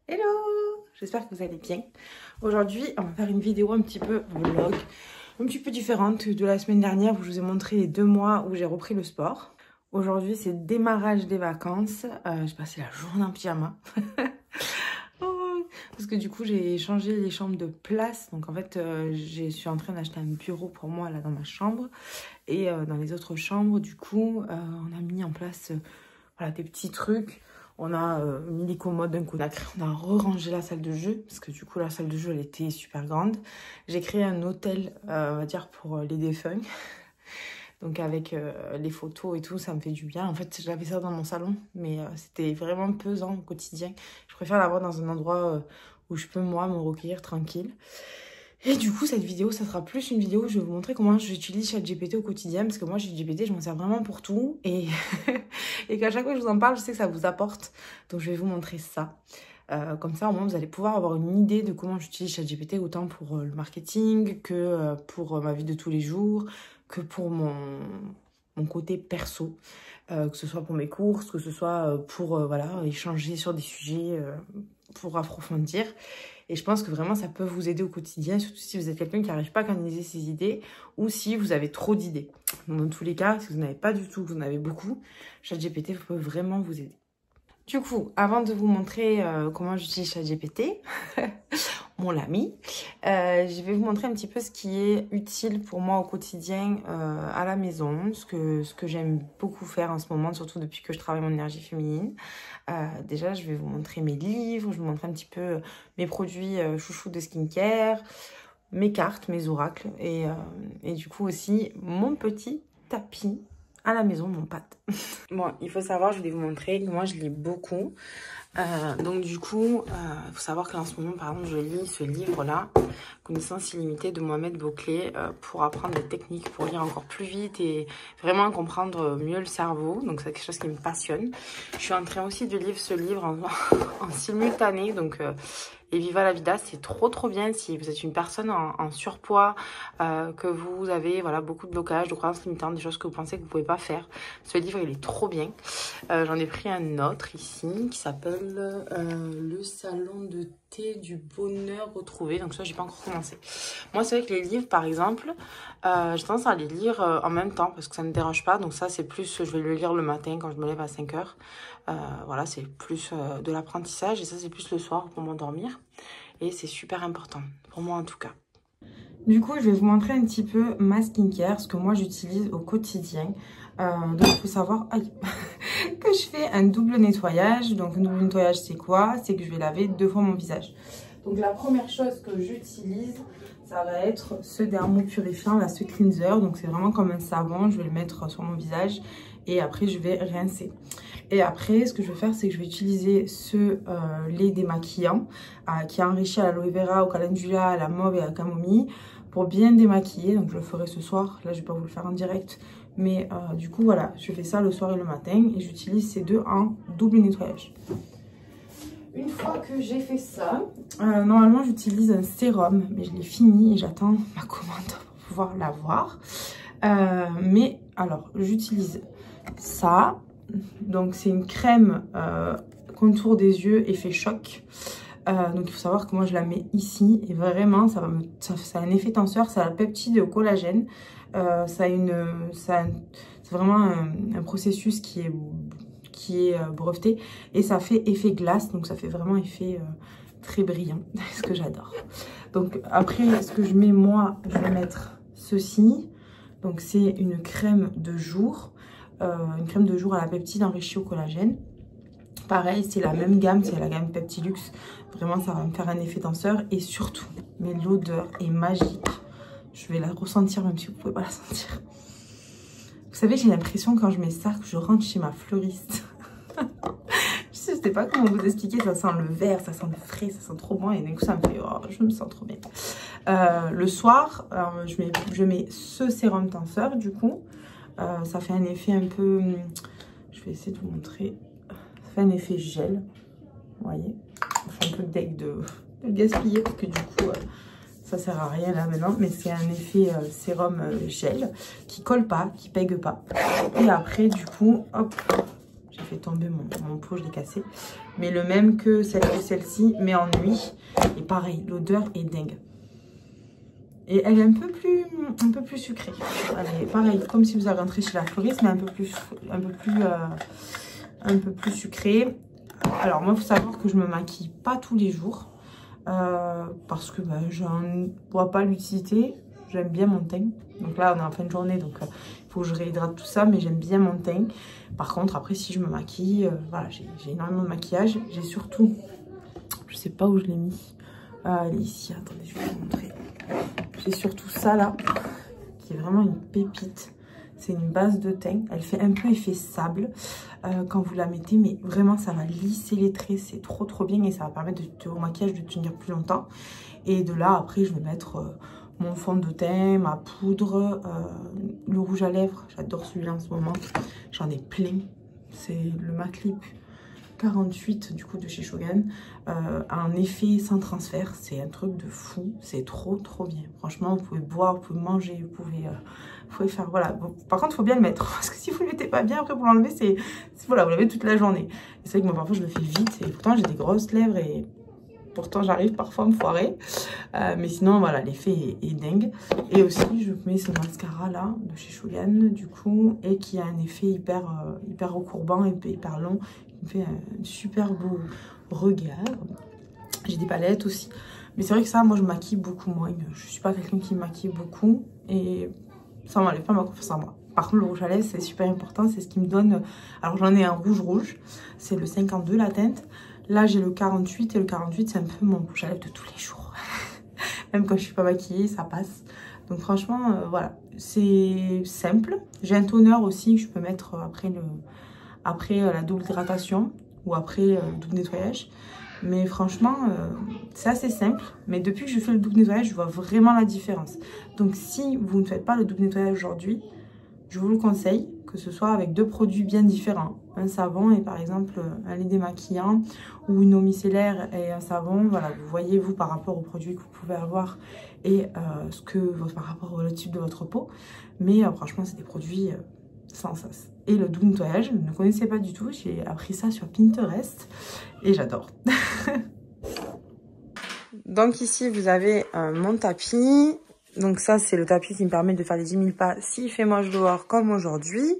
Hello! J'espère que vous allez bien. Aujourd'hui, on va faire une vidéo un petit peu vlog, un petit peu différente de la semaine dernière où je vous ai montré les 2 mois où j'ai repris le sport. Aujourd'hui, c'est le démarrage des vacances. J'ai passé la journée en pyjama. Oh, parce que du coup, j'ai changé les chambres de place. Donc en fait, je suis en train d'acheter un bureau pour moi là dans ma chambre. Et dans les autres chambres, du coup, on a mis en place voilà, des petits trucs. On a mis les commodes d'un coup. On a re-rangé la salle de jeu. Parce que du coup, la salle de jeu, elle était super grande. J'ai créé un hôtel, on va dire, pour les défunts. Donc avec les photos et tout, ça me fait du bien. En fait, j'avais ça dans mon salon. Mais c'était vraiment pesant au quotidien. Je préfère l'avoir dans un endroit où je peux, moi, me recueillir tranquille. Et du coup, cette vidéo, ça sera plus une vidéo où je vais vous montrer comment j'utilise ChatGPT au quotidien. Parce que moi, ChatGPT, je m'en sers vraiment pour tout. Et, et qu'à chaque fois que je vous en parle, je sais que ça vous apporte. Donc, je vais vous montrer ça. Comme ça, au moins, vous allez pouvoir avoir une idée de comment j'utilise ChatGPT, autant pour le marketing que pour ma vie de tous les jours, que pour mon côté perso. Que ce soit pour mes courses, que ce soit pour voilà, échanger sur des sujets, pour approfondir. Et je pense que vraiment, ça peut vous aider au quotidien, surtout si vous êtes quelqu'un qui n'arrive pas à canaliser ses idées ou si vous avez trop d'idées. Dans tous les cas, si vous n'avez pas du tout, vous en avez beaucoup, ChatGPT peut vraiment vous aider. Du coup, avant de vous montrer comment j'utilise ChatGPT, mon l'ami, je vais vous montrer un petit peu ce qui est utile pour moi au quotidien à la maison, ce que j'aime beaucoup faire en ce moment, surtout depuis que je travaille mon énergie féminine. Déjà, je vais vous montrer mes livres, je vais vous montrer un petit peu mes produits chouchous de skincare, mes cartes, mes oracles et du coup aussi mon petit tapis à la maison, mon pâte. Bon, il faut savoir, je vais vous montrer que moi je lis beaucoup. Donc du coup, il faut savoir qu'en ce moment, par exemple, je lis ce livre-là, Connaissance illimitée de Mohamed Bouclé, pour apprendre des techniques, pour lire encore plus vite et vraiment comprendre mieux le cerveau. Donc c'est quelque chose qui me passionne. Je suis en train aussi de lire ce livre en simultané, donc... Et Viva la Vida, c'est trop bien si vous êtes une personne en surpoids, que vous avez voilà, beaucoup de blocages, de croyances limitantes, des choses que vous pensez que vous ne pouvez pas faire. Ce livre, il est trop bien. J'en ai pris un autre ici qui s'appelle Le salon de thé du bonheur retrouvé. Donc ça, j'ai pas encore commencé. Moi, c'est vrai que les livres, par exemple, j'ai tendance à les lire en même temps parce que ça ne me dérange pas. Donc ça, c'est plus, je vais le lire le matin quand je me lève à 5 heures. Voilà, c'est plus de l'apprentissage et ça, c'est plus le soir pour m'endormir. Et c'est super important, pour moi en tout cas. Du coup, je vais vous montrer un petit peu ma skincare, ce que moi j'utilise au quotidien. Donc, il faut savoir que je fais un double nettoyage. Donc, un double nettoyage, c'est quoi? C'est que je vais laver 2 fois mon visage. Donc, la première chose que j'utilise, ça va être ce dermo purifiant, là, ce cleanser. Donc, c'est vraiment comme un savon. Je vais le mettre sur mon visage et après, je vais rincer. Et après, ce que je vais faire, c'est que je vais utiliser ce lait démaquillant qui est enrichi à l'aloe vera, au calendula, à la mauve et à la camomille pour bien démaquiller. Donc, je le ferai ce soir. Là, je ne vais pas vous le faire en direct. Mais du coup, voilà, je fais ça le soir et le matin. Et j'utilise ces deux en double nettoyage. Une fois que j'ai fait ça, normalement, j'utilise un sérum. Mais je l'ai fini et j'attends ma commande pour pouvoir l'avoir. Mais alors, j'utilise ça. Donc, c'est une crème contour des yeux, effet choc. Donc, il faut savoir que moi, je la mets ici. Et vraiment, ça a un effet tenseur. Ça a le peptide au collagène. C'est vraiment un processus qui est breveté. Et ça fait effet glace. Donc, ça fait vraiment effet très brillant. Ce que j'adore. Donc, après, ce que je mets, moi, je vais mettre ceci. Donc, c'est une crème de jour. Une crème de jour à la peptide enrichie au collagène. Pareil, c'est la même gamme, c'est la gamme Peptilux. Vraiment, ça va me faire un effet tenseur. Et surtout, mais l'odeur est magique. Je vais la ressentir même si vous ne pouvez pas la sentir. Vous savez, j'ai l'impression quand je mets ça que je rentre chez ma fleuriste. Je sais pas comment vous expliquer, ça sent le vert, ça sent le frais, ça sent trop bon. Et d'un coup, ça me fait, oh, je me sens trop bien. Le soir, je mets ce sérum tenseur du coup. Ça fait un effet un peu... Je vais essayer de vous montrer. Ça fait un effet gel. Vous voyez? Je fais un peu de deck de gaspiller parce que du coup, ça sert à rien là maintenant. Mais c'est un effet sérum gel qui colle pas, qui pègue pas. Et après, du coup, hop, j'ai fait tomber mon pot, je l'ai cassé. Mais le même que celle-ci, mais en nuit. Et pareil, l'odeur est dingue. Et elle est un peu plus sucrée. Elle est pareil, comme si vous avez rentré chez la fleuriste, mais un peu plus sucrée. Alors moi, il faut savoir que je me maquille pas tous les jours. Parce que j'en vois pas l'utilité. J'aime bien mon teint. Donc là, on est en fin de journée, donc il faut que je réhydrate tout ça, mais j'aime bien mon teint. Par contre, après, si je me maquille, voilà, j'ai énormément de maquillage. J'ai surtout, je sais pas où je l'ai mis. Elle est ici, attendez, je vais vous montrer. J'ai surtout ça là, qui est vraiment une pépite. C'est une base de teint. Elle fait un peu effet sable quand vous la mettez, mais vraiment, ça va lisser les traits. C'est trop bien et ça va permettre au maquillage de tenir plus longtemps. Et de là, après, je vais mettre mon fond de teint, ma poudre, le rouge à lèvres. J'adore celui-là en ce moment. J'en ai plein. C'est le MAC Lip 48 du coup de chez Shogun. Un effet sans transfert. C'est un truc de fou. C'est trop bien. Franchement, vous pouvez boire, vous pouvez manger, vous pouvez faire, voilà. Bon, par contre, il faut bien le mettre. Parce que si vous ne le mettez pas bien, après pour l'enlever, c'est voilà, vous l'avez toute la journée. C'est vrai que moi, parfois, je le fais vite. Et pourtant, j'ai des grosses lèvres et pourtant, j'arrive parfois à me foirer. Mais sinon, voilà, l'effet est dingue. Et aussi, je mets ce mascara là, de chez Shogun, du coup, et qui a un effet hyper recourbant et hyper long. Il me fait un super beau regard. J'ai des palettes aussi. Mais c'est vrai que ça, moi, je maquille beaucoup moins. Je suis pas quelqu'un qui maquille beaucoup. Et ça m'enlève pas ma confiance en moi. Par contre, le rouge à lèvres, c'est super important. C'est ce qui me donne... Alors, j'en ai un rouge. C'est le 52, la teinte. Là, j'ai le 48 et le 48, c'est un peu mon rouge à lèvres de tous les jours. Même quand je suis pas maquillée, ça passe. Donc franchement, voilà, c'est simple. J'ai un toner aussi que je peux mettre après la double hydratation ou après le double nettoyage. Mais franchement, c'est assez simple. Mais depuis que je fais le double nettoyage, je vois vraiment la différence. Donc si vous ne faites pas le double nettoyage aujourd'hui, je vous le conseille, que ce soit avec deux produits bien différents. Un savon et par exemple un lait démaquillant ou une eau micellaire et un savon. Voilà, vous voyez vous par rapport aux produits que vous pouvez avoir et par rapport au type de votre peau. Mais franchement, c'est des produits sans sas. Et le double nettoyage, je ne connaissais pas du tout. J'ai appris ça sur Pinterest et j'adore. Donc ici, vous avez mon tapis. Donc ça, c'est le tapis qui me permet de faire les 10 000 pas s'il fait moche dehors comme aujourd'hui.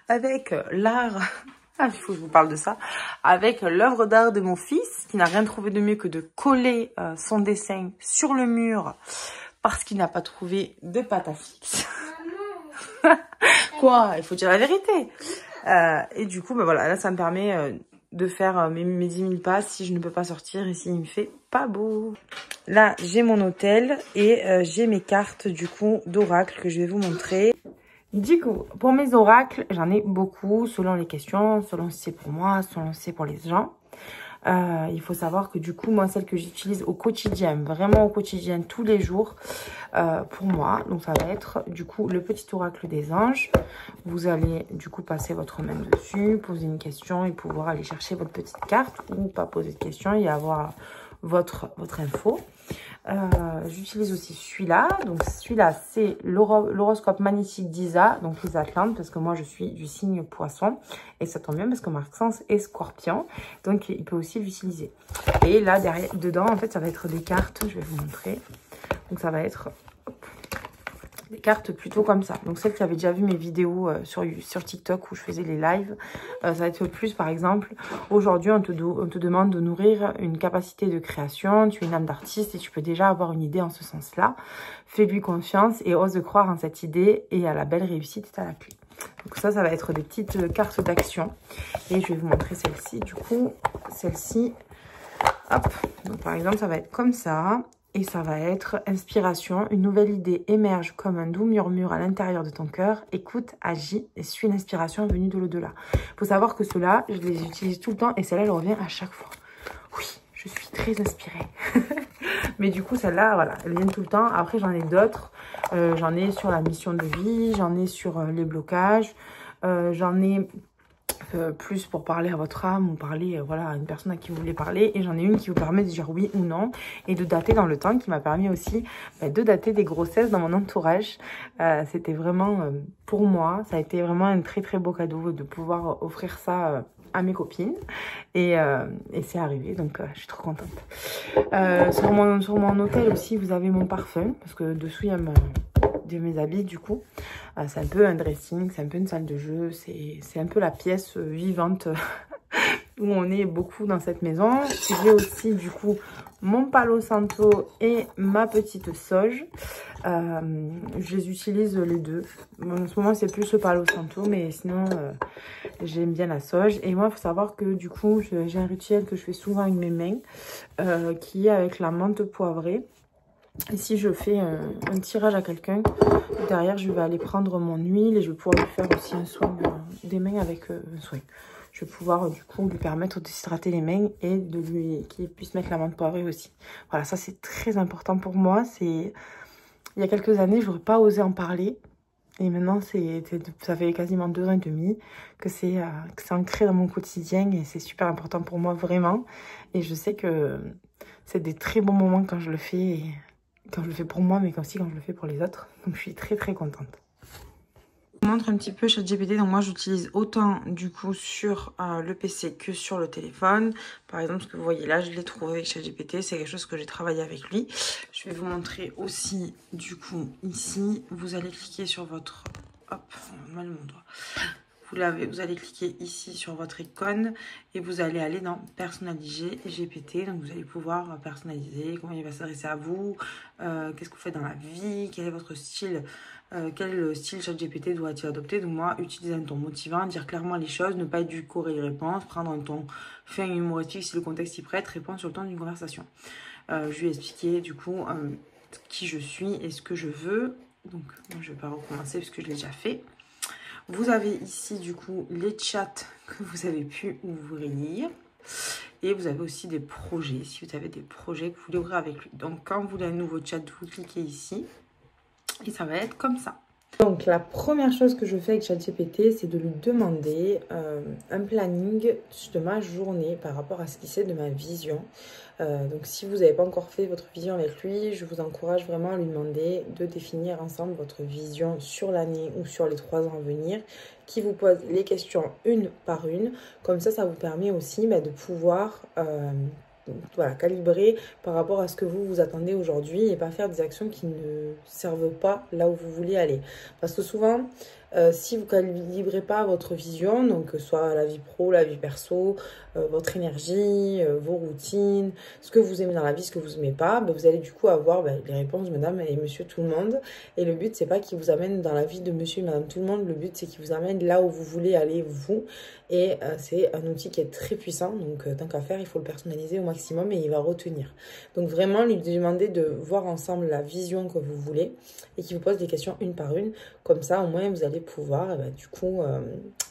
Avec l'art... Ah, il faut que je vous parle de ça. Avec l'œuvre d'art de mon fils, qui n'a rien trouvé de mieux que de coller son dessin sur le mur parce qu'il n'a pas trouvé de pâte à fixe. Quoi? Il faut dire la vérité. Et du coup, voilà, là, ça me permet de faire mes 10 000 pas si je ne peux pas sortir et s'il me fait pas beau. Là, j'ai mon hôtel et j'ai mes cartes du coup d'oracle que je vais vous montrer. Du coup, pour mes oracles, j'en ai beaucoup selon les questions, selon si c'est pour moi, selon si c'est pour les gens. Il faut savoir que du coup, moi, celle que j'utilise au quotidien, vraiment au quotidien, tous les jours, pour moi, donc ça va être du coup le petit oracle des anges. Vous allez du coup passer votre main dessus, poser une question et pouvoir aller chercher votre petite carte ou pas poser de question et avoir votre info. J'utilise aussi celui-là. Donc celui-là, c'est l'horoscope magnétique d'Isa, donc les Atlantes, parce que moi je suis du signe poisson. Et ça tombe bien parce que Maxence est scorpion. Donc il peut aussi l'utiliser. Et là, dedans, en fait, ça va être des cartes. Je vais vous montrer. Donc ça va être... des cartes plutôt comme ça. Donc celle qui avait déjà vu mes vidéos sur TikTok où je faisais les lives, ça va être plus par exemple, aujourd'hui on te demande de nourrir une capacité de création, tu es une âme d'artiste et tu peux déjà avoir une idée en ce sens-là. Fais-lui confiance et ose croire en cette idée et à la belle réussite est à la clé. Donc ça va être des petites cartes d'action et je vais vous montrer celle-ci. Du coup, celle-ci, hop, donc par exemple ça va être comme ça. Et ça va être inspiration, une nouvelle idée émerge comme un doux murmure à l'intérieur de ton cœur. Écoute, agis et suis l'inspiration venue de l'au-delà. Il faut savoir que ceux-là, je les utilise tout le temps et celle-là, elle revient à chaque fois. Oui, je suis très inspirée. Mais du coup, celle-là, voilà, elle vient tout le temps. Après, j'en ai d'autres. J'en ai sur la mission de vie, j'en ai sur les blocages, j'en ai... plus pour parler à votre âme ou parler voilà, à une personne à qui vous voulez parler. Et j'en ai une qui vous permet de dire oui ou non et de dater dans le temps, qui m'a permis aussi de dater des grossesses dans mon entourage. C'était vraiment pour moi, ça a été vraiment un très très beau cadeau de pouvoir offrir ça à mes copines. Et c'est arrivé, donc je suis trop contente. Sur mon hôtel aussi, vous avez mon parfum, parce que dessous, il y a de mes habits, du coup. C'est un peu un dressing, c'est un peu une salle de jeu, c'est un peu la pièce vivante où on est beaucoup dans cette maison. J'ai aussi, du coup, mon Palo Santo et ma petite sauge. Je les utilise les deux. Bon, en ce moment, c'est plus le Palo Santo, mais sinon, j'aime bien la sauge. Et moi, il faut savoir que du coup, j'ai un rituel que je fais souvent avec mes mains, qui est avec la menthe poivrée. Et si je fais un tirage à quelqu'un, derrière, je vais aller prendre mon huile et je vais pouvoir lui faire aussi un soin des mains avec un soin. Je vais pouvoir du coup lui permettre de s'hydrater les mains et qu'il puisse mettre la menthe poivrée aussi. Voilà, ça c'est très important pour moi. Il y a quelques années, je n'aurais pas osé en parler. Et maintenant, ça fait quasiment 2 ans et demi que c'est ancré dans mon quotidien et c'est super important pour moi, vraiment. Et je sais que c'est des très bons moments quand je le fais, et quand je le fais pour moi, mais aussi quand je le fais pour les autres. Donc, je suis très, très contente. Je vous montre un petit peu ChatGPT. Donc moi j'utilise autant du coup sur le PC que sur le téléphone. Par exemple, ce que vous voyez là, je l'ai trouvé avec ChatGPT. C'est quelque chose que j'ai travaillé avec lui. Je vais vous montrer aussi du coup ici. Vous allez cliquer sur votre... Hop, mal mon doigt. Vous allez cliquer ici sur votre icône et vous allez aller dans personnaliser GPT. Donc vous allez pouvoir personnaliser, comment il va s'adresser à vous, qu'est-ce que vous faites dans la vie, quel est votre style, quel style ChatGPT doit-il adopter. Donc moi, utiliser un ton motivant, dire clairement les choses, ne pas être du courrier-réponse, prendre un ton fin et humoristique si le contexte y prête, répondre sur le ton d'une conversation. Je lui ai expliqué du coup qui je suis et ce que je veux. Donc moi, je ne vais pas recommencer parce que je l'ai déjà fait. Vous avez ici du coup les chats que vous avez pu ouvrir. Et vous avez aussi des projets, si vous avez des projets que vous voulez ouvrir avec lui. Donc quand vous voulez un nouveau chat, vous cliquez ici. Et ça va être comme ça. Donc la première chose que je fais avec ChatGPT, c'est de lui demander un planning de ma journée par rapport à ce qu'il sait de ma vision. Donc si vous n'avez pas encore fait votre vision avec lui, je vous encourage vraiment à lui demander de définir ensemble votre vision sur l'année ou sur les 3 ans à venir, qui vous pose les questions une par une. Comme ça vous permet aussi de pouvoir... voilà, calibrer par rapport à ce que vous attendez aujourd'hui et pas faire des actions qui ne servent pas là où vous voulez aller. Parce que souvent, si vous ne calibrez pas votre vision, donc que ce soit la vie pro, la vie perso, votre énergie, vos routines, ce que vous aimez dans la vie, ce que vous n'aimez pas, vous allez du coup avoir les réponses madame et monsieur tout le monde. Et le but, c'est pas qu'il vous amène dans la vie de monsieur et madame tout le monde, le but c'est qu'il vous amène là où vous voulez aller vous. Et c'est un outil qui est très puissant, donc tant qu'à faire, il faut le personnaliser au maximum et il va retenir. Donc vraiment, lui demander de voir ensemble la vision que vous voulez et qu'il vous pose des questions une par une. Comme ça, au moins, vous allez pouvoir du coup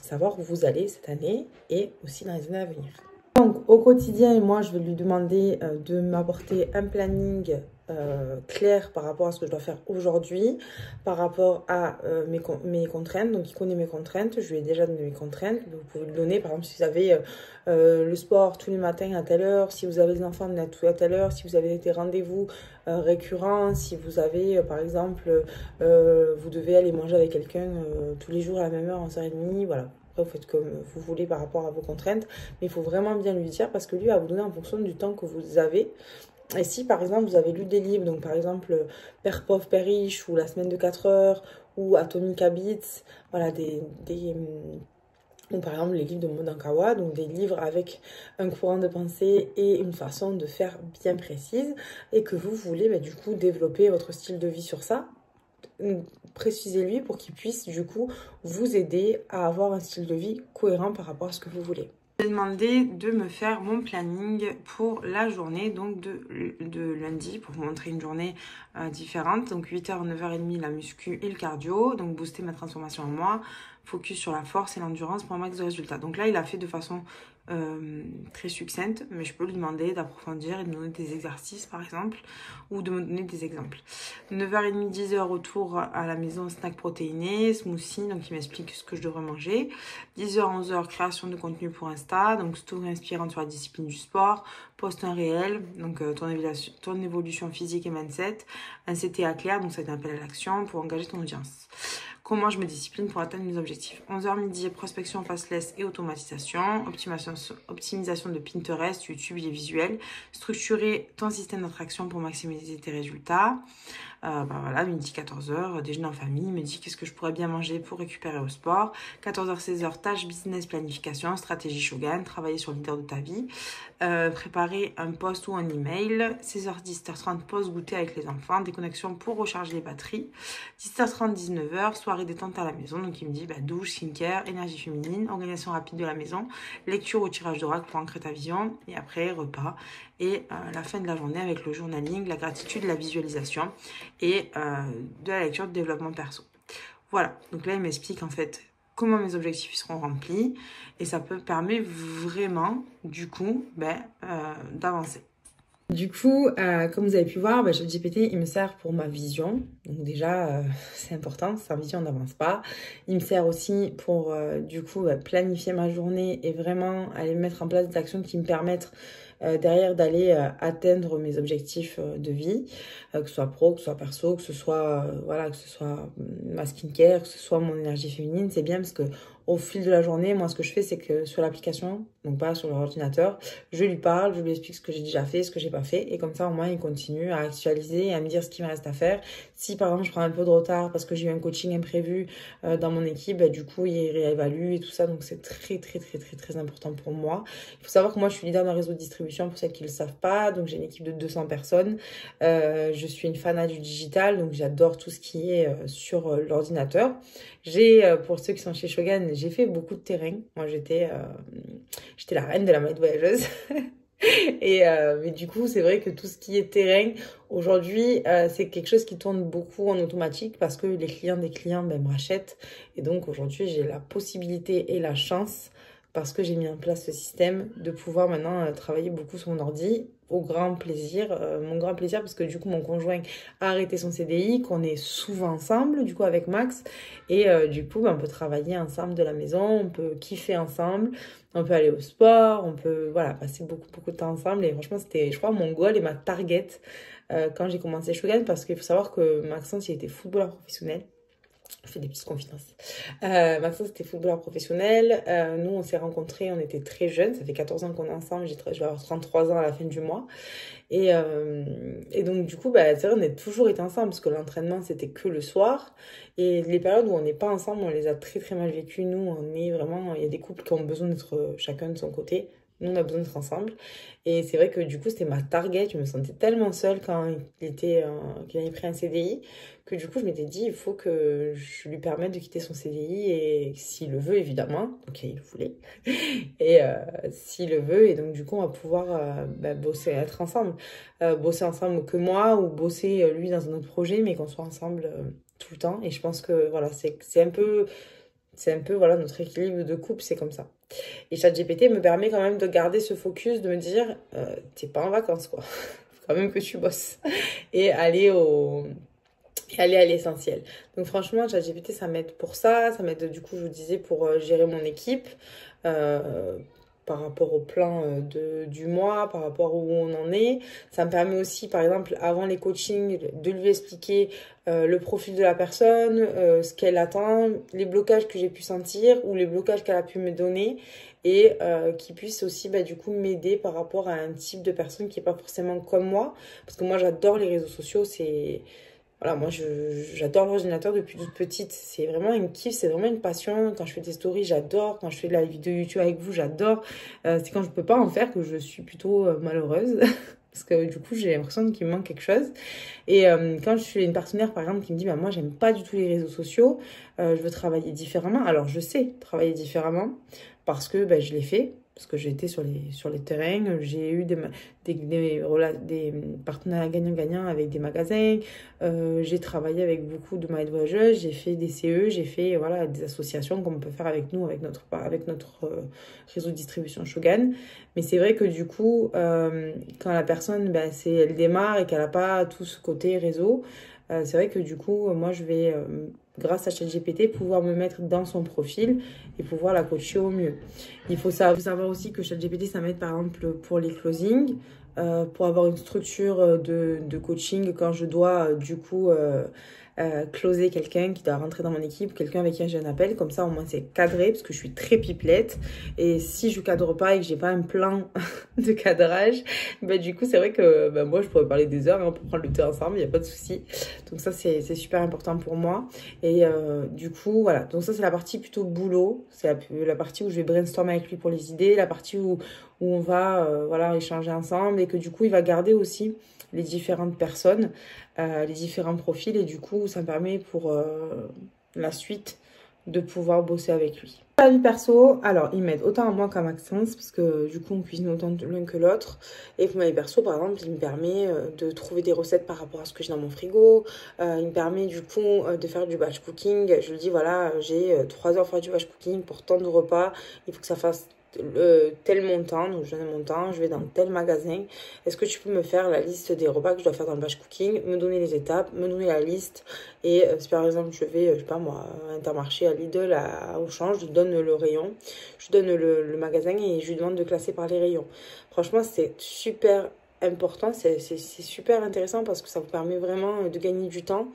savoir où vous allez cette année et aussi dans les années à venir. Donc au quotidien, moi, je vais lui demander de m'apporter un planning clair par rapport à ce que je dois faire aujourd'hui, par rapport à mes contraintes. Donc il connaît mes contraintes, je lui ai déjà donné mes contraintes. Vous pouvez le donner, par exemple, si vous avez le sport tous les matins à telle heure, si vous avez les enfants à telle heure, si vous avez des rendez-vous récurrents, si vous avez par exemple vous devez aller manger avec quelqu'un tous les jours à la même heure, en 11h30, voilà. Après, vous faites comme vous voulez par rapport à vos contraintes, mais il faut vraiment bien lui dire parce que lui va vous donner en fonction du temps que vous avez. Et si par exemple vous avez lu des livres, donc par exemple Père pauvre, Père riche, ou La semaine de 4 heures, ou Atomic Habits, voilà, ou par exemple les livres de Modankawa, donc des livres avec un courant de pensée et une façon de faire bien précise, et que vous voulez du coup développer votre style de vie sur ça, précisez-lui pour qu'il puisse du coup vous aider à avoir un style de vie cohérent par rapport à ce que vous voulez. J'ai demandé de me faire mon planning pour la journée, donc de lundi, pour vous montrer une journée différente. Donc 8h, 9h30 la muscu et le cardio, donc booster ma transformation en moi, focus sur la force et l'endurance pour un max de résultats. Donc là, il a fait de façon très succincte, mais je peux lui demander d'approfondir et de me donner des exercices par exemple, ou de me donner des exemples. 9h30, 10h, retour à la maison, snack protéiné, smoothie, donc il m'explique ce que je devrais manger. 10h, 11h, création de contenu pour Insta, donc story inspirante sur la discipline du sport, post un réel, donc ton évolution physique et mindset, un CTA clair, donc c'est un appel à l'action pour engager ton audience. comment je me discipline pour atteindre mes objectifs. 11h midi, prospection faceless et automatisation, optimisation de Pinterest, YouTube et les visuels, structurer ton système d'attraction pour maximiser tes résultats. Voilà, midi 14h, déjeuner en famille, me dit qu'est-ce que je pourrais bien manger pour récupérer au sport. 14h 16h, tâche business, planification, stratégie Shogun, travailler sur le leader de ta vie, préparer un post ou un email. 16h10, 10h30, pause goûter avec les enfants, déconnexion pour recharger les batteries. 17h30, 19h, soirée détente à la maison. Donc il me dit douche, skincare, énergie féminine, organisation rapide de la maison, lecture ou tirage d'oracle pour ancrer ta vision, et après repas. Et la fin de la journée avec le journaling, la gratitude, la visualisation et de la lecture de développement perso. Voilà, donc là il m'explique en fait comment mes objectifs seront remplis et ça peut permettre vraiment du coup d'avancer. Du coup, comme vous avez pu voir, ChatGPT, il me sert pour ma vision. Donc déjà, c'est important, sans vision, on n'avance pas. Il me sert aussi pour, planifier ma journée et vraiment aller mettre en place des actions qui me permettent derrière d'aller atteindre mes objectifs de vie, que ce soit pro, que ce soit perso, que ce soit ma skincare, que ce soit mon énergie féminine. C'est bien parce que au fil de la journée, moi ce que je fais, c'est que sur l'application, donc pas sur l'ordinateur, je lui parle, je lui explique ce que j'ai déjà fait, ce que j'ai pas fait, et comme ça au moins il continue à actualiser et à me dire ce qu'il me reste à faire. Si par exemple je prends un peu de retard parce que j'ai eu un coaching imprévu dans mon équipe, du coup il réévalue et tout ça, donc c'est très important pour moi. Il faut savoir que moi je suis leader d'un réseau de distribution pour celles qui ne le savent pas, donc j'ai une équipe de 200 personnes. Je suis une fanat du digital, donc j'adore tout ce qui est sur l'ordinateur. Pour ceux qui sont chez Shogun, j'ai fait beaucoup de terrain. Moi j'étais la reine de la mode voyageuse. Mais du coup, c'est vrai que tout ce qui est terrain, aujourd'hui, c'est quelque chose qui tourne beaucoup en automatique parce que les clients des clients me rachètent. Et donc, aujourd'hui, j'ai la possibilité et la chance, parce que j'ai mis en place ce système, de pouvoir maintenant travailler beaucoup sur mon ordi au grand plaisir, mon grand plaisir, parce que du coup mon conjoint a arrêté son CDI, qu'on est souvent ensemble du coup avec Max, et du coup on peut travailler ensemble de la maison, on peut kiffer ensemble, on peut aller au sport, on peut passer beaucoup de temps ensemble. Et franchement c'était, je crois, mon goal et ma target quand j'ai commencé Shogun, parce qu'il faut savoir que Maxence il était footballeur professionnel. Je fais des petites confidences. Maxence c'était footballeur professionnel. Nous on s'est rencontrés, on était très jeunes, ça fait 14 ans qu'on est ensemble, je vais avoir 33 ans à la fin du mois. Et donc du coup c'est vrai, on a toujours été ensemble parce que l'entraînement c'était que le soir. Et les périodes où on n'est pas ensemble, on les a très mal vécues. Nous on est vraiment, il y a des couples qui ont besoin d'être chacun de son côté. Nous, on a besoin d'être ensemble. Et c'est vrai que du coup, c'était ma target. Je me sentais tellement seule quand qu'il avait pris un CDI que du coup, je m'étais dit, il faut que je lui permette de quitter son CDI. Et s'il le veut, évidemment. Ok, il le voulait. Et s'il le veut. Et donc, du coup, on va pouvoir bosser, être ensemble. Bosser ensemble que moi, ou bosser lui dans un autre projet, mais qu'on soit ensemble tout le temps. Et je pense que voilà, c'est un peu notre équilibre de couple, c'est comme ça. Et ChatGPT me permet quand même de garder ce focus, de me dire, t'es pas en vacances, quoi. Faut quand même que tu bosses. Et aller à l'essentiel. Donc franchement, ChatGPT, ça m'aide pour ça. Ça m'aide, du coup, je vous disais, pour gérer mon équipe. Par rapport au plan du mois, par rapport où on en est. Ça me permet aussi, par exemple, avant les coachings, de lui expliquer le profil de la personne, ce qu'elle attend, les blocages que j'ai pu sentir ou les blocages qu'elle a pu me donner, et qui puisse aussi du coup m'aider par rapport à un type de personne qui n'est pas forcément comme moi. Parce que moi, j'adore les réseaux sociaux, voilà, moi j'adore l'ordinateur depuis toute petite. C'est vraiment une kiff, c'est vraiment une passion. Quand je fais des stories, j'adore. Quand je fais de la vidéo YouTube avec vous, j'adore. C'est quand je peux pas en faire que je suis plutôt malheureuse. Parce que du coup, j'ai l'impression qu'il me manque quelque chose. Et quand je suis une partenaire, par exemple, qui me dit moi, j'aime pas du tout les réseaux sociaux, je veux travailler différemment. Alors, je sais travailler différemment parce que je l'ai fait. Parce que j'ai été sur les terrains, j'ai eu des partenariats gagnant-gagnant avec des magasins, j'ai travaillé avec beaucoup de maîtres voyageuses, j'ai fait des CE, j'ai fait des associations comme on peut faire avec nous, avec notre réseau de distribution Shogun. Mais c'est vrai que du coup, quand la personne, elle démarre et qu'elle n'a pas tout ce côté réseau, c'est vrai que du coup, moi je vais, grâce à ChatGPT, pouvoir me mettre dans son profil et pouvoir la coacher au mieux. Il faut savoir aussi que ChatGPT, ça m'aide par exemple pour les closings, pour avoir une structure de coaching quand je dois du coup closer quelqu'un qui doit rentrer dans mon équipe, quelqu'un avec qui j'ai un appel. Comme ça, au moins, c'est cadré parce que je suis très pipelette. Et si je cadre pas et que j'ai pas un plan de cadrage, bah, du coup, c'est vrai que bah, moi, je pourrais parler des heures hein, pour prendre le thé ensemble, il n'y a pas de souci. Donc ça, c'est super important pour moi. Et du coup, voilà. Donc ça, c'est la partie plutôt boulot. C'est la partie où je vais brainstormer avec lui pour les idées, la partie où on va voilà, échanger ensemble et que du coup, il va garder aussi les différentes personnes, les différents profils et du coup, ça me permet pour la suite de pouvoir bosser avec lui. La vie perso, alors il m'aide autant à moi qu'à Maxence parce que du coup on cuisine autant l'un que l'autre et pour ma vie perso par exemple il me permet de trouver des recettes par rapport à ce que j'ai dans mon frigo, il me permet du coup de faire du batch cooking, je lui dis voilà j'ai 3 heures pour faire du batch cooking pour tant de repas, il faut que ça fasse tel montant, donc je donne un montant, je vais dans tel magasin, est-ce que tu peux me faire la liste des repas que je dois faire dans le batch cooking, me donner les étapes, me donner la liste et si par exemple je vais, je sais pas moi, à Intermarché, à Lidl, à Auchan, je lui donne le rayon, je lui donne le magasin et je lui demande de classer par les rayons. Franchement c'est super important, c'est super intéressant parce que ça vous permet vraiment de gagner du temps,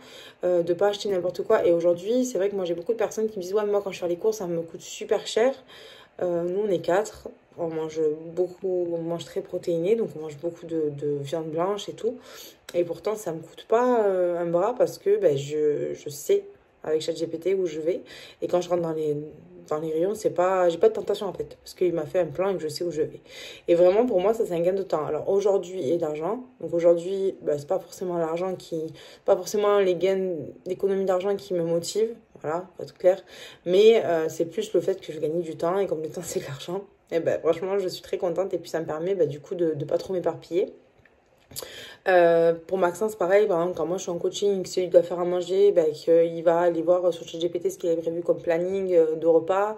de pas acheter n'importe quoi et aujourd'hui c'est vrai que moi j'ai beaucoup de personnes qui me disent ouais moi quand je fais les courses ça me coûte super cher. Nous, on est 4. On mange beaucoup, on mange très protéiné, donc on mange beaucoup de viande blanche et tout. Et pourtant, ça me coûte pas un bras parce que ben, je sais avec ChatGPT où je vais. Et quand je rentre dans les rayons, c'est pas, j'ai pas de tentation en fait, parce qu'il m'a fait un plan et que je sais où je vais. Et vraiment, pour moi, ça c'est un gain de temps. Alors aujourd'hui et d'argent. Donc aujourd'hui, ben, c'est pas forcément l'argent pas forcément les gains d'économie d'argent qui me motivent. Voilà, pour être clair. Mais c'est plus le fait que je gagne du temps et comme le temps c'est l'argent. Et ben franchement, je suis très contente et puis ça me permet du coup de pas trop m'éparpiller. Pour Maxence, pareil, par exemple, quand moi je suis en coaching, que celui doit faire à manger, ben, qu'il va aller voir sur ChatGPT ce qu'il avait prévu comme planning de repas.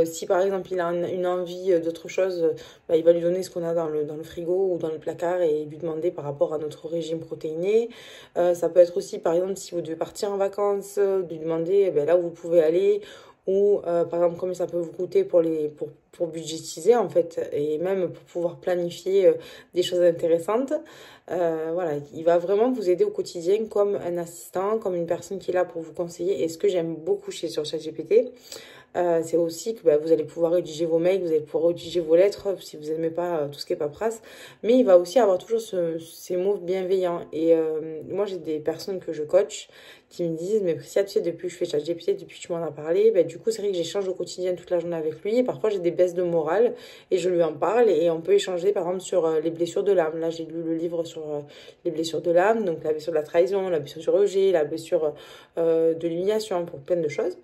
Si par exemple il a une envie d'autre chose, ben, il va lui donner ce qu'on a dans le frigo ou dans le placard et lui demander par rapport à notre régime protéiné. Ça peut être aussi, par exemple, si vous devez partir en vacances, de lui demander ben, là où vous pouvez aller. Ou par exemple combien ça peut vous coûter pour budgétiser en fait et même pour pouvoir planifier des choses intéressantes. Voilà, il va vraiment vous aider au quotidien comme un assistant, comme une personne qui est là pour vous conseiller. Et ce que j'aime beaucoup sur ChatGPT, c'est aussi que bah, vous allez pouvoir rédiger vos mails, vous allez pouvoir rédiger vos lettres si vous n'aimez pas tout ce qui est paperasse. Mais il va aussi avoir toujours ces mots bienveillants. Et moi, j'ai des personnes que je coach qui me disent, mais Priscilla, tu sais, depuis que je fais ChatGPT, depuis que tu m'en as parlé, bah, du coup, c'est vrai que j'échange au quotidien toute la journée avec lui. Et parfois, j'ai des baisses de morale et je lui en parle et on peut échanger, par exemple, sur les blessures de l'âme. Là, j'ai lu le livre sur les blessures de l'âme, donc la blessure de la trahison, la blessure du rejet, la blessure de l'humiliation, pour plein de choses.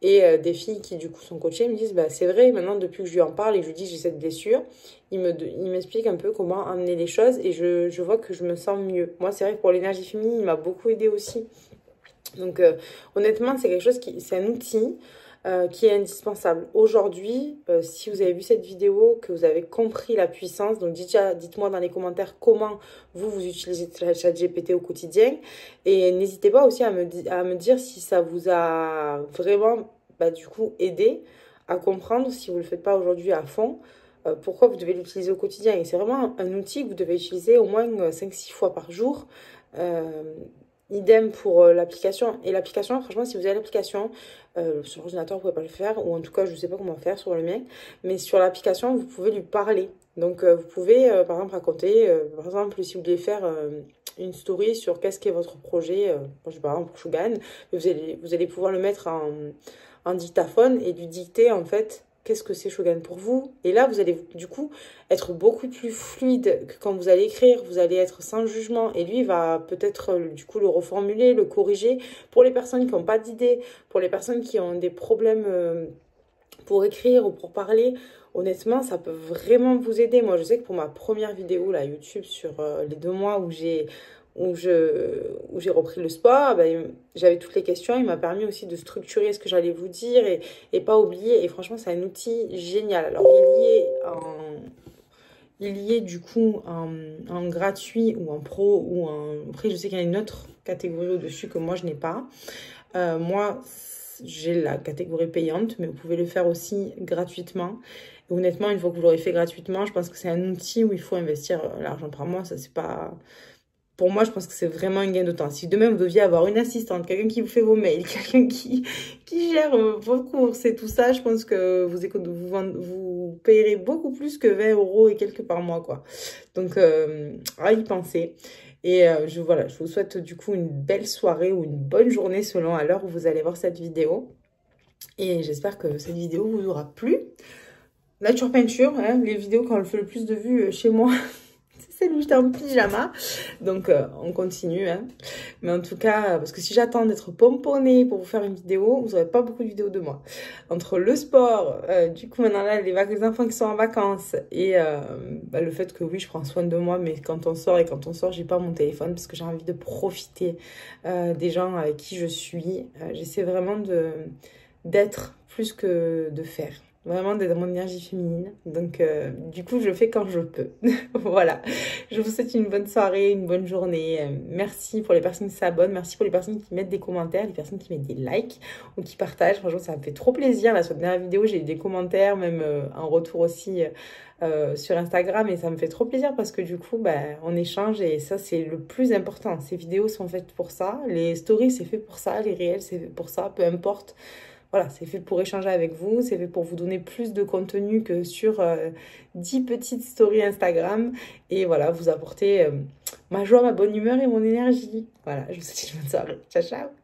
Et des filles qui du coup sont coachées me disent bah c'est vrai maintenant depuis que je lui en parle et que je lui dis j'ai cette blessure, il m'explique un peu comment amener les choses et je vois que je me sens mieux. Moi c'est vrai que pour l'énergie féminine il m'a beaucoup aidé aussi. Donc honnêtement c'est quelque chose c'est un outil qui est indispensable. Aujourd'hui, si vous avez vu cette vidéo, que vous avez compris la puissance, donc dites-moi dans les commentaires comment vous utilisez ChatGPT au quotidien. Et n'hésitez pas aussi à me dire si ça vous a vraiment, du coup, aidé à comprendre, si vous ne le faites pas aujourd'hui à fond, pourquoi vous devez l'utiliser au quotidien. Et c'est vraiment un outil que vous devez utiliser au moins 5-6 fois par jour. Idem pour l'application. Et l'application, franchement, si vous avez l'application, sur l'ordinateur, vous pouvez pas le faire, ou en tout cas, je ne sais pas comment faire sur le mien, mais sur l'application, vous pouvez lui parler. Donc, vous pouvez, par exemple, raconter, par exemple, si vous devez faire une story sur qu'est-ce qu'est votre projet, je sais pas, par exemple, pour Shogun, vous allez pouvoir le mettre en dictaphone et lui dicter, en fait, qu'est-ce que c'est Shogun pour vous? Et là, vous allez du coup être beaucoup plus fluide que quand vous allez écrire. Vous allez être sans jugement. Et lui, il va peut-être du coup le reformuler, le corriger. Pour les personnes qui n'ont pas d'idée, pour les personnes qui ont des problèmes pour écrire ou pour parler, honnêtement, ça peut vraiment vous aider. Moi, je sais que pour ma première vidéo là, YouTube sur les 2 mois où j'ai repris le sport, j'avais toutes les questions. Il m'a permis aussi de structurer ce que j'allais vous dire et pas oublier. Et franchement, c'est un outil génial. Alors, il y est du coup en gratuit ou en pro ou en... Après, je sais qu'il y a une autre catégorie au-dessus que moi, je n'ai pas. Moi, j'ai la catégorie payante, mais vous pouvez le faire aussi gratuitement. Et honnêtement, une fois que vous l'aurez fait gratuitement, je pense que c'est un outil où il faut investir l'argent par mois. Ça, c'est pas... pour moi, je pense que c'est vraiment un gain de temps. Si demain, vous deviez avoir une assistante, quelqu'un qui vous fait vos mails, quelqu'un qui gère vos courses et tout ça, je pense que vous payerez beaucoup plus que 20 € et quelques par mois, quoi. Donc, à y penser. Et voilà, je vous souhaite du coup une belle soirée ou une bonne journée selon à l'heure où vous allez voir cette vidéo. Et j'espère que cette vidéo vous aura plu. Nature peinture, hein, les vidéos quand on fait le plus de vues chez moi, c'est celle où j'étais en pyjama. Donc on continue. Hein. Mais en tout cas, parce que si j'attends d'être pomponnée pour vous faire une vidéo, vous n'aurez pas beaucoup de vidéos de moi. Entre le sport, du coup maintenant là, les enfants qui sont en vacances et le fait que oui, je prends soin de moi, mais quand on sort et quand on sort, j'ai pas mon téléphone parce que j'ai envie de profiter des gens avec qui je suis. J'essaie vraiment d'être plus que de faire. Vraiment d'être dans mon énergie féminine. Donc, du coup, je fais quand je peux. Voilà. Je vous souhaite une bonne soirée, une bonne journée. Merci pour les personnes qui s'abonnent. Merci pour les personnes qui mettent des commentaires, les personnes qui mettent des likes ou qui partagent. Franchement, ça me fait trop plaisir. Là, sur la dernière vidéo, j'ai eu des commentaires, même un retour aussi sur Instagram. Et ça me fait trop plaisir parce que du coup, on échange et ça, c'est le plus important. Ces vidéos sont faites pour ça. Les stories, c'est fait pour ça. Les réels, c'est fait pour ça. Peu importe. Voilà, c'est fait pour échanger avec vous, c'est fait pour vous donner plus de contenu que sur 10 petites stories Instagram. Et voilà, vous apporter ma joie, ma bonne humeur et mon énergie. Voilà, je vous souhaite une bonne soirée. Ciao, ciao!